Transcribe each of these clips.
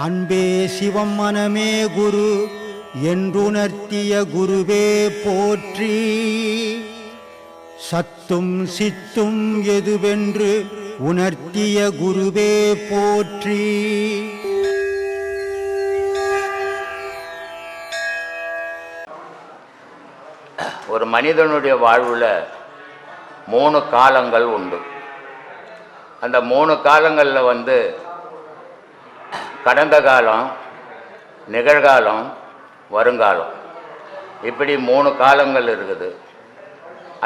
அன்பே சிவம் மனமே குரு என்றுணர்த்திய குருவே போற்றி. சத்தும் சித்தும் எதுவென்று உணர்த்திய குருவே போற்றி. ஒரு மனிதனுடைய வாழ்வில் 3 காலங்கள் உண்டு. அந்த 3 காலங்களில் கடந்த காலம், நிகழ்காலம், வருங்காலம், இப்படி 3 காலங்கள் இருக்குது.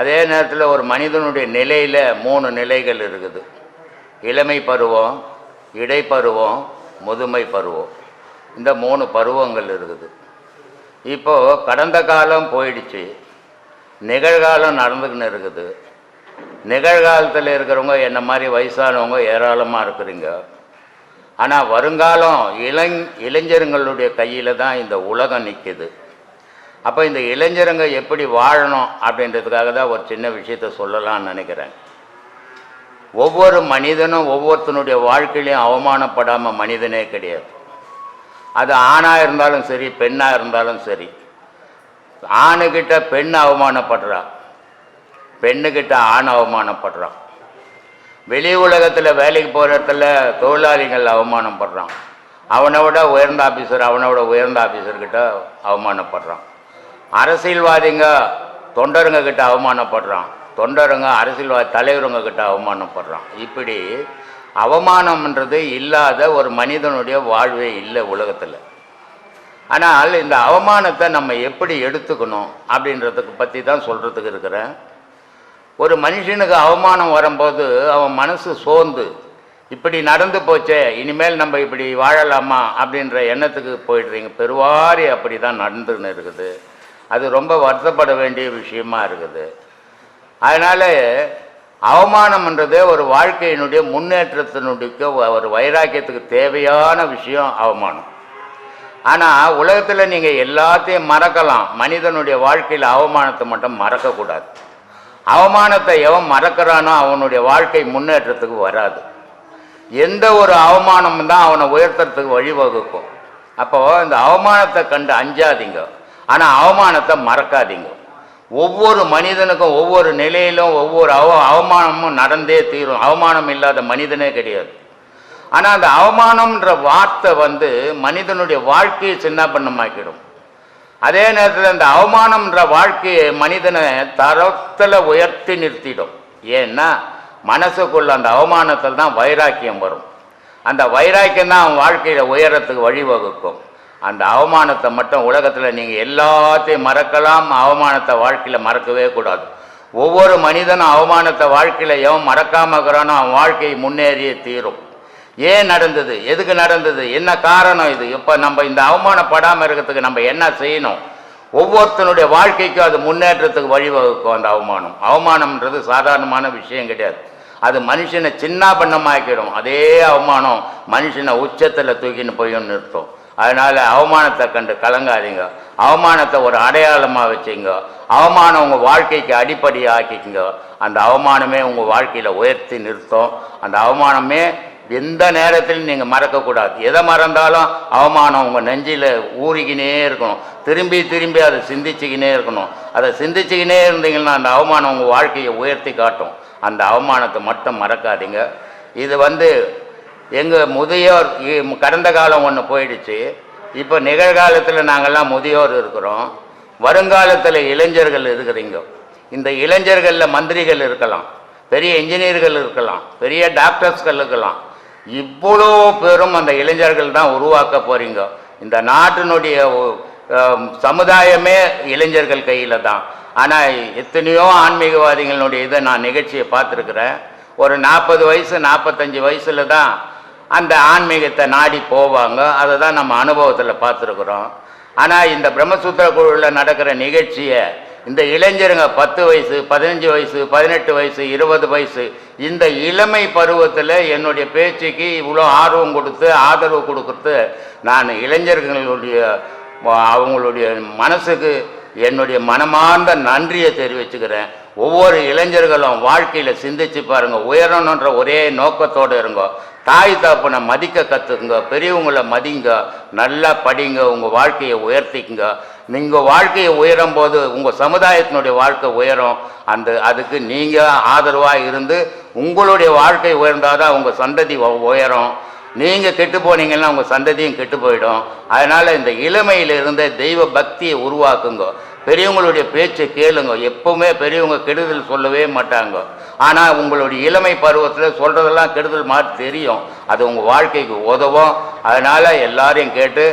அதே நேரத்தில் ஒரு மனிதனுடைய நிலையில் 3 நிலைகள் இருக்குது. இளமை பருவம், இடைப்பருவம், முதுமை பருவம். இந்த 3 பருவங்கள் இருக்குது. இப்போது கடந்த காலம் போயிடுச்சு, நிகழ்காலம் நடந்துக்கின்னு இருக்குது. நிகழ்காலத்தில் இருக்கிறவங்க என்ன மாதிரி வயசானவங்க ஏராளமாக இருக்கிறீங்க. ஆனால் வருங்காலம் இளைஞர்களுடைய கையில் தான் இந்த உலகம் நிற்கிது. அப்போ இந்த இளைஞருங்க எப்படி வாழணும் அப்படின்றதுக்காக தான் ஒரு சின்ன விஷயத்த சொல்லலாம்னு நினைக்கிறேன். ஒவ்வொரு மனிதனும் ஒவ்வொருத்தனுடைய வாழ்க்கையிலையும் அவமானப்படாமல் மனிதனே கிடையாது. அது ஆணாக இருந்தாலும் சரி, பெண்ணாக இருந்தாலும் சரி. ஆணுக்கிட்ட பெண் அவமானப்படுறான், பெண்ணுக்கிட்ட ஆண் அவமானப்படுறான். வெளி உலகத்தில் வேலைக்கு போகிற இடத்துல தொழிலாளிகள் அவமானப்படுறான். அவனை விட உயர்ந்த ஆஃபீஸர் அவனை விட உயர்ந்த ஆஃபீஸர்கிட்ட அவமானப்படுறான். அரசியல்வாதிங்க தொண்டருங்க கிட்ட அவமானப்படுறான், தொண்டருங்க அரசியல்வாதி தலைவருங்க கிட்ட அவமானப்படுறான். இப்படி அவமானம்ன்றது இல்லாத ஒரு மனிதனுடைய வாழ்வே இல்லை உலகத்தில். ஆனால் இந்த அவமானத்தை நம்ம எப்படி எடுத்துக்கணும் அப்படின்றதுக்கு பற்றி தான் சொல்கிறதுக்கு இருக்கிறேன். ஒரு மனுஷனுக்கு அவமானம் வரும்போது அவன் மனசு சோர்ந்து இப்படி நடந்து போச்சே, இனிமேல் நம்ம இப்படி வாழலாமா அப்படின்ற எண்ணத்துக்கு போயிடுறீங்க. பெருவாரி அப்படி தான் நடந்துன்னு இருக்குது. அது ரொம்ப வருத்தப்பட வேண்டிய விஷயமா இருக்குது. அதனால் அவமானம்ன்றதே ஒரு வாழ்க்கையினுடைய முன்னேற்றத்தினுடைய ஒரு வைராக்கியத்துக்கு தேவையான விஷயம் அவமானம். ஆனால் உலகத்தில் நீங்கள் எல்லாத்தையும் மறக்கலாம், மனிதனுடைய வாழ்க்கையில் அவமானத்தை மட்டும் மறக்கக்கூடாது. அவமானத்தை எவன் மறக்கிறானோ அவனுடைய வாழ்க்கை முன்னேற்றத்துக்கு வராது. எந்த ஒரு அவமானமும் தான் அவனை உயர்த்துறதுக்கு வழிவகுக்கும். அப்போது இந்த அவமானத்தை கண்டு அஞ்சாதீங்க, ஆனால் அவமானத்தை மறக்காதீங்க. ஒவ்வொரு மனிதனுக்கும் ஒவ்வொரு நிலையிலும் ஒவ்வொரு அவமானமும் நடந்தே தீரும். அவமானம் இல்லாத மனிதனே கிடையாது. ஆனால் அந்த அவமானம்ன்ற வார்த்தை மனிதனுடைய வாழ்க்கையை சின்னப்பண்ணமாக்கிடும். அதே நேரத்தில் அந்த அவமானம்ன்ற வாழ்க்கையை மனிதனை தரத்தில் உயர்த்தி நிறுத்திடும். ஏன்னா மனசுக்குள்ள அந்த அவமானத்தில் தான் வைராக்கியம் வரும். அந்த வைராக்கியம் தான் அவன் வாழ்க்கையில் உயரத்துக்கு வழிவகுக்கும். அந்த அவமானத்தை மட்டும் உலகத்தில் நீங்கள் எல்லாத்தையும் மறக்கலாம், அவமானத்தை வாழ்க்கையில் மறக்கவே கூடாது. ஒவ்வொரு மனிதனும் அவமானத்தை வாழ்க்கையில் எவன் மறக்காம இருக்கிறானோ அவன் வாழ்க்கையை முன்னேறியே தீரும். ஏன் நடந்தது, எதுக்கு நடந்தது, என்ன காரணம் இது, இப்போ நம்ம இந்த அவமானப்படாமல் இருக்கிறதுக்கு நம்ம என்ன செய்யணும்? ஒவ்வொருத்தனுடைய வாழ்க்கைக்கும் அது முன்னேற்றத்துக்கு வழிவகுக்கும். அந்த அவமானம்ன்றது சாதாரணமான விஷயம் கிடையாது. அது மனுஷனை சின்ன பண்ணமாக்கிடும். அதே அவமானம் மனுஷனை உச்சத்தில் தூக்கின்னு போய் நிறுத்தும். அதனால் அவமானத்தை கண்டு கலங்காதீங்க. அவமானத்தை ஒரு அடையாளமாக வச்சுங்க. அவமானம் உங்கள் வாழ்க்கைக்கு அடிப்படையாக ஆக்கிக்குங்க. அந்த அவமானமே உங்கள் வாழ்க்கையில் உயர்த்தி நிறுத்தும். அந்த அவமானமே எந்த நேரத்திலும் நீங்கள் மறக்கக்கூடாது. எதை மறந்தாலும் அவமானம் உங்கள் நெஞ்சில் ஊறிக்கினே இருக்கணும். திரும்பி திரும்பி அதை சிந்திச்சுக்கினே இருக்கணும். அதை சிந்திச்சுக்கினே இருந்தீங்கன்னா அந்த அவமானம் உங்கள் வாழ்க்கையை உயர்த்தி காட்டும். அந்த அவமானத்தை மட்டும் மறக்காதீங்க. இது எங்கள் முதியோர் கடந்த காலம் ஒன்று போயிடுச்சு. இப்போ நிகழ்காலத்தில் நாங்கள்லாம் முதியோர் இருக்கிறோம். வருங்காலத்தில் இளைஞர்கள் இருக்கிறீங்க. இந்த இளைஞர்களில் மந்திரிகள் இருக்கலாம், பெரிய இன்ஜினியர்கள் இருக்கலாம், பெரிய டாக்டர்ஸ்கள் இருக்கலாம். இவ்வளோ பேரும் அந்த இளைஞர்கள் தான் உருவாக்க போகிறீங்க. இந்த நாட்டினுடைய சமுதாயமே இளைஞர்கள் கையில் தான். ஆனால் எத்தனையோ ஆன்மீகவாதிகளுடைய இதை நான் நிகழ்ச்சியை பார்த்துருக்குறேன். ஒரு 40 வயசு 45 வயசில் தான் அந்த ஆன்மீகத்தை நாடி போவாங்க. அதை தான் நம்ம அனுபவத்தில் பார்த்துருக்குறோம். ஆனால் இந்த பிரம்மசூத்திர குழுவில் நடக்கிற நிகழ்ச்சியை இந்த இளைஞருங்க 10 வயசு 15 வயசு 18 வயசு 20 வயசு இந்த இளமை பருவத்தில் என்னுடைய பேச்சுக்கு இவ்வளோ ஆர்வம் கொடுத்து ஆதரவு கொடுக்குறது நான் இளைஞர்களுடைய அவங்களுடைய மனசுக்கு என்னுடைய மனமார்ந்த நன்றியை தெரிவிச்சுக்கிறேன். ஒவ்வொரு இளைஞர்களும் வாழ்க்கையில் சிந்திச்சு பாருங்க, உயரணுன்ற ஒரே நோக்கத்தோடு இருங்க. தாய் தகப்பனை மதிக்க கற்றுக்குங்க, பெரியவங்களை மதிங்க, நல்லா படிங்க, உங்கள் வாழ்க்கையை உயர்த்திக்குங்க. நீங்கள் வாழ்க்கையை உயரும் போது உங்கள் சமுதாயத்தினுடைய வாழ்க்கை உயரும். அதுக்கு நீங்கள் ஆதரவாக இருந்து உங்களுடைய வாழ்க்கை உயர்ந்தால் தான் உங்கள் சந்ததி உயரும். நீங்கள் கெட்டு போனீங்கன்னா உங்கள் சந்ததியும் கெட்டு போயிடும். அதனால் இந்த இளமையிலிருந்த தெய்வ பக்தியை உருவாக்குங்க. பெரியவங்களுடைய பேச்சை கேளுங்க. எப்பவுமே பெரியவங்க கெடுதல் சொல்லவே மாட்டாங்க. ஆனால் உங்களுடைய இளமை பருவத்தில் சொல்கிறதெல்லாம் கெடுதல் மாதிரி தெரியும். அது உங்கள் வாழ்க்கைக்கு உதவும். அதனால் எல்லாரையும் கேட்டு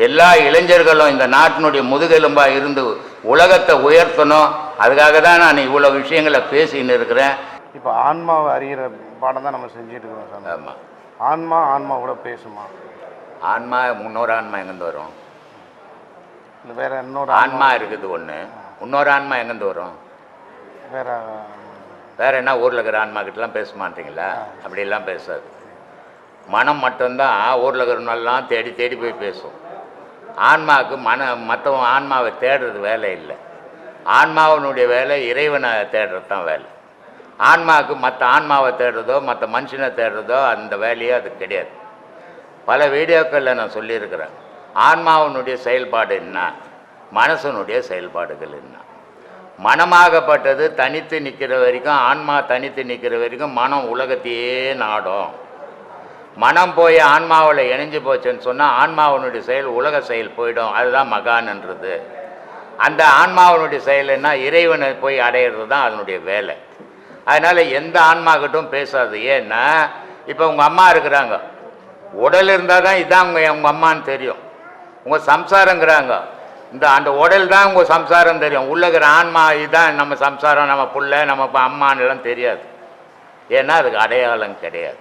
எல்லா இளைஞர்களும் இந்த நாட்டினுடைய முதுகெலும்பாக இருந்து உலகத்தை உயர்த்தணும். அதுக்காக தான் நான் இவ்வளோ விஷயங்களை பேசின்னு இருக்கிறேன். இப்போ ஆன்மாவை அறிகிற பாடம் தான் நம்ம செஞ்சுட்டு இருக்கோம் சார். ஆமாம். ஆன்மாவோட பேசுமா? ஆன்மா இன்னொரு ஆன்மா எங்கேருந்து வரும்? இல்லை வேற இன்னொரு ஆன்மா இருக்குது ஒன்று, இன்னொரு ஆன்மா எங்கேருந்து வரும்? வேற என்ன ஊரில் இருக்கிற ஆன்மா கிட்டலாம் பேச மாட்டீங்களா? அப்படிலாம் பேசாது. மனம் மட்டும்தான் ஊரில் இருக்கிறவனெல்லாம் தேடி தேடி போய் பேசும். ஆன்மாவுக்கு மற்றவன் ஆன்மாவை தேடுறது வேலை இல்லை. ஆன்மாவினுடைய வேலை இறைவனை தேடுறது தான் வேலை. ஆன்மாவுக்கு மற்ற ஆன்மாவை தேடுறதோ மற்ற மனுஷனை தேடுறதோ அந்த வேலையே அது கிடையாது. பல வீடியோக்களில் நான் சொல்லியிருக்கிறேன். ஆன்மாவினுடைய செயல்பாடு என்ன, மனசனுடைய செயல்பாடுகள் என்ன. மனமாகப்பட்டது தனித்து நிற்கிற வரைக்கும், ஆன்மா தனித்து நிற்கிற வரைக்கும் மனம் உலகத்தையே நாடும். மனம் போய் ஆன்மாவில் இணைஞ்சு போச்சுன்னு சொன்னால் ஆன்மாவினுடைய செயல் உலக செயல் போயிடும். அதுதான் மகான்ன்றது. அந்த ஆன்மாவினுடைய செயல் என்ன, இறைவனை போய் அடையிறது தான் அதனுடைய வேலை. அதனால் எந்த ஆன்மாக்கிட்டும் பேசாது. ஏன்னா இப்போ உங்கள் அம்மா இருக்கிறாங்க, உடல் இருந்தால் தான் இதான் உங்கள் அம்மான்னு தெரியும். உங்கள் சம்சாரங்கிறாங்க, அந்த உடல் தான் உங்கள் சம்சாரம் தெரியும். உள்ள இருக்கிற ஆன்மா இதுதான் நம்ம சம்சாரம், நம்ம புள்ள, நம்ம அம்மான்னுலாம் தெரியாது. ஏன்னா அதுக்கு அடையாளம் கிடையாது.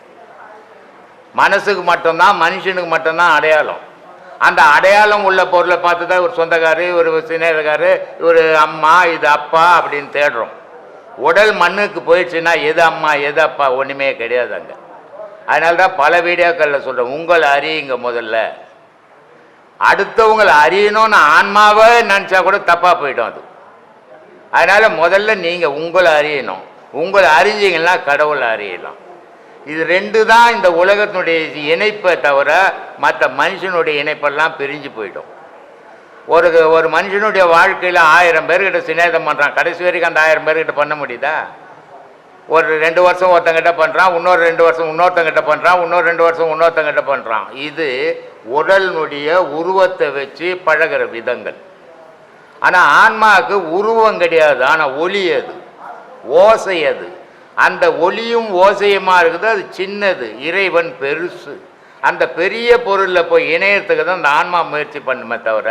மனசுக்கு மட்டும்தான், மனுஷனுக்கு மட்டும்தான் அடையாளம். அந்த அடையாளம் உள்ள பொருளை பார்த்து தான் ஒரு சொந்தக்காரு, ஒரு சின்னக்காரு, ஒரு அம்மா, இது அப்பா அப்படின்னு தேடுறோம். உடல் மண்ணுக்கு போயிடுச்சுன்னா எது அம்மா எது அப்பா ஒன்றுமே கிடையாது அங்கே. அதனால தான் பல வீடியோக்களில் சொல்கிறேன், உங்களை அறியுங்க முதல்ல. அடுத்தவங்களை அறியணும்னு ஆன்மாவை நினச்சா கூட தப்பாக போயிடும் அது. அதனால் முதல்ல நீங்கள் உங்களை அறியணும். உங்களை அறிஞ்சிங்கன்னா கடவுளை அறியலாம். இது ரெண்டு தான் இந்த உலகத்தினுடைய இணைப்பை தவிர மற்ற மனுஷனுடைய இணைப்பெல்லாம் பிரிஞ்சு போயிடும். ஒரு மனுஷனுடைய வாழ்க்கையில் 1000 பேர்கிட்ட சிநேகம் பண்ணுறான், கடைசி வரைக்கும் அந்த 1000 பேர்கிட்ட பண்ண முடியுதா? ஒரு 2 வருஷம் ஒருத்தங்கிட்ட பண்ணுறான், இன்னொரு 2 வருஷம் இன்னொருத்தங்கிட்ட பண்ணுறான், இன்னொரு 2 வருஷம் இன்னொருத்தங்கிட்ட பண்ணுறான். இது உடலினுடைய உருவத்தை வச்சு பழகிற விதங்கள். ஆனால் ஆன்மாவுக்கு உருவம் கிடையாது, ஆனால் ஒலி அது, ஓசை அது. அந்த ஒலியும் ஓசையுமா இருக்குது, அது சின்னது, இறைவன் பெருசு. அந்த பெரிய பொருளில் போய் இணையத்துக்கு தான் அந்த ஆன்மா முயற்சி பண்ணுமே தவிர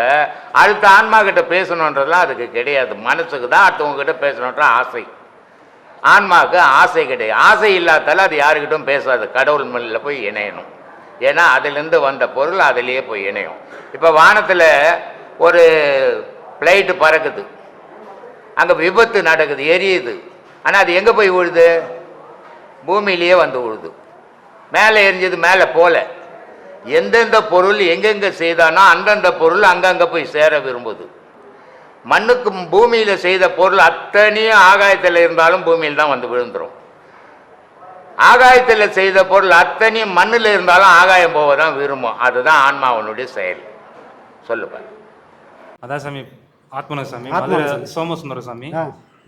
அடுத்த ஆன்மா கிட்ட பேசணுன்றதுலாம் அதுக்கு கிடையாது. மனசுக்கு தான் அடுத்தவங்க கிட்ட பேசணுன்ற ஆசை. ஆன்மாவுக்கு ஆசை கிடையாது. ஆசை இல்லாதால அது யாருக்கிட்டும் பேசாது. கடவுள் மேல போய் இணையணும். ஏன்னா அதிலிருந்து வந்த பொருள் அதிலேயே போய் இணையும். இப்போ வானத்தில் ஒரு ஃப்ளைட்டு பறக்குது, அங்கே விபத்து நடக்குது, எரியுது. ஆனால் அது எங்கே போய் விழுது? பூமியிலேயே வந்து விழுது. மேலே எரிஞ்சது மேலே போல. எந்தெந்த பொருள் எங்கெங்கே செய்தானோ அந்தந்த பொருள் அங்கங்கே போய் சேர விரும்புது. மண்ணுக்கு பூமியில் செய்த பொருள் அத்தனையும் ஆகாயத்தில் இருந்தாலும் பூமியில் தான் வந்து விழுந்துடும். ஆகாயத்தில் செய்த பொருள் அத்தனையும் மண்ணில் இருந்தாலும் ஆகாயம் போக தான் விரும்பும். அதுதான் ஆன்மாவனுடைய செயல். சொல்லுப்பா. அதான் சாமி ஆத்மன சாமி, மதுரை சோமசுந்தர சாமி.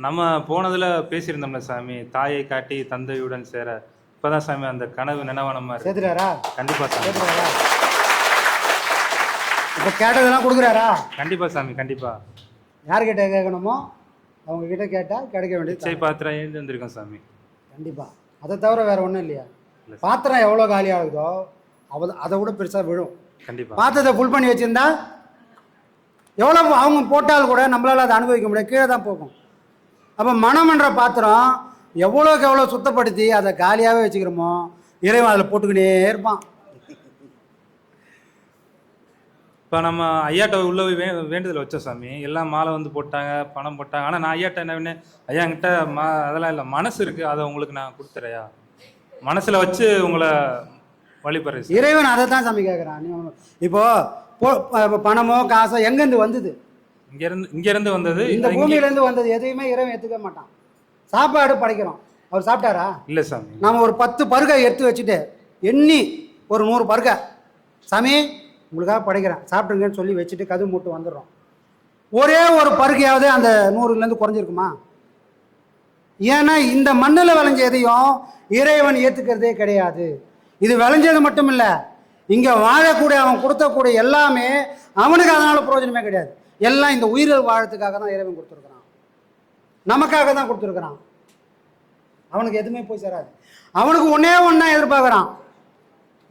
நம்ம போனதுல பேசியிருந்தோம்ல சாமி, தாயை காட்டி தந்தையுடன் சேர. இப்பதான் சாமி அந்த கனவு நினைவான மாதிரி சேர்த்துறாரா? கண்டிப்பா சாமி. இப்ப கேட்டதெல்லாம் கொடுக்குறாரா? கண்டிப்பா சாமி, கண்டிப்பா. யார்கிட்ட கேட்கணுமோ அவங்க கிட்ட கேட்டா கிடைக்க வேண்டியது. இச்சை பாத்திரம் எழுந்து வந்திருக்கோம் சாமி. கண்டிப்பா. அதை தவிர வேற ஒன்றும் இல்லையா? பாத்திரம் எவ்வளோ காலி ஆகுதோ அதை விட பெருசாக விழும். கண்டிப்பா. பாத்திரத்தை ஃபுல் பண்ணி வச்சிருந்தா எவ்வளோ அவங்க போட்டால் கூட நம்மளால அதை அனுபவிக்க முடியாது, கீழே தான் போகும். அப்போ மனம்ன்ற பாத்திரம் எவ்வளோக்கு எவ்வளோ சுத்தப்படுத்தி அதை காலியாகவே வச்சுக்கிறோமோ இறைவன் அதில் போட்டுக்கினே இருப்பான். இப்போ நம்ம ஐயாட்ட உள்ள வேண்டுதல் வச்சோம் சாமி. எல்லாம் மாலை வந்து போட்டாங்க, பணம் போட்டாங்க. ஆனால் நான் ஐயாட்ட என்ன வேணும், ஐயா என்கிட்ட அதெல்லாம் இல்லை, மனசு இருக்குது, அதை உங்களுக்கு நான் கொடுத்துறையா, மனசில் வச்சு உங்களை வழிபடுறேன். இறைவன் அதை தான் சாமி கேட்குறான். இப்போ பணமோ காசோ எங்கேருந்து வந்தது? இங்கேருந்து வந்தது, இந்த பூமியிலேருந்து வந்தது. எதையுமே இறைவன் ஏற்றுக்க மாட்டான். சாப்பாடு படைக்கிறோம். அவர் சாப்பிட்டாரா? இல்லை சாமி. நாம் ஒரு 10 பருகை எடுத்து வச்சுட்டு எண்ணி ஒரு 100 பருகை சாமி உங்களுக்காக படைக்கிறேன் சாப்பிடுங்கன்னு சொல்லி வச்சுட்டு கது மூட்டு வந்துடுறோம். ஒரே ஒரு பருகையாவது அந்த 100லேருந்து குறைஞ்சிருக்குமா? ஏன்னா இந்த மண்ணில் விளைஞ்ச எதையும் இறைவன் ஏற்றுக்கிறதே கிடையாது. இது விளைஞ்சது மட்டும் இல்லை, இங்கே வாழக்கூடிய அவன் கொடுத்தக்கூடிய எல்லாமே அவனுக்கு அதனால் பிரயோஜனமே கிடையாது. எல்லாம் இந்த உயிர்கள் வாழறதுக்காக தான் இறைவன் கொடுத்துருக்குறான், நமக்காக தான் கொடுத்துருக்குறான். அவனுக்கு எதுவுமே போய் சேராது. அவனுக்கு ஒன்றே ஒன்றா எதிர்பார்க்குறான்,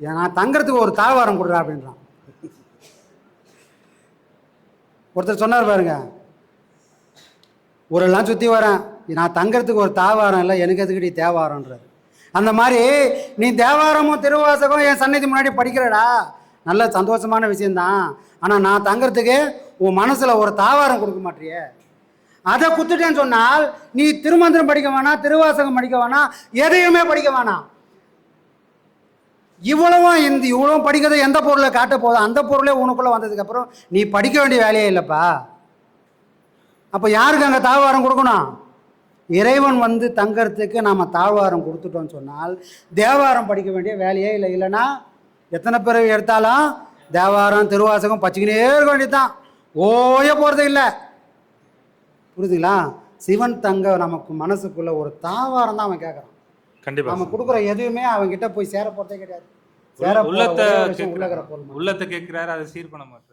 நான் தங்கறதுக்கு ஒரு தாழ்வாரம் கொடுறா அப்படின்றான். ஒருத்தர் சொன்னார் பாருங்க, ஊரெல்லாம் சுற்றி வரேன், நான் தங்கறதுக்கு ஒரு தாவாரம் இல்லை, எனக்கு எதுக்கடி தேவாரம்ன்றார். அந்த மாதிரி நீ தேவாரமும் திருவாசகம் என் சன்னதி முன்னாடி படிக்கிறடா, நல்ல சந்தோஷமான விஷயந்தான். ஆனால் நான் தங்கறதுக்கு உன் மனசில் ஒரு தாவாரம் கொடுக்க மாட்டியே. அதை குத்துட்டேன்னு சொன்னால் நீ திருமந்திரம் படிக்க வேணாம், திருவாசகம் படிக்க வேணாம், எதையுமே படிக்க வேணாம். இவ்வளவும் படிக்கிறத எந்த பொருளை காட்ட போதும், அந்த பொருளே உனக்குள்ளே வந்ததுக்கப்புறம் நீ படிக்க வேண்டிய வேலையே இல்லைப்பா. அப்போ யாருக்கு அங்கே தாழ்வாரம் கொடுக்கணும்? இறைவன் வந்து தங்கறதுக்கு நாம் தாழ்வாரம் கொடுத்துட்டோம்னு சொன்னால் தேவாரம் படிக்க வேண்டிய வேலையே இல்லை. இல்லைன்னா எத்தனை பிறவி எடுத்தாலும் தேவாரம் திருவாசகம் பச்சிக்கினே இருக்க வேண்டியதுதான், ஓய போகிறது இல்லை. புரியுதுங்களா? சிவன் தங்க நமக்கு மனசுக்குள்ள ஒரு தாவாரம் தான் அவன் கேட்குறான். கண்டிப்பா நம்ம கொடுக்குற எதுவுமே அவன் கிட்ட போய் சேர போகிறதே கிடையாது. உள்ளத்தை கேட்கிறாரு, அதை சீர் பண்ண மாட்டார்.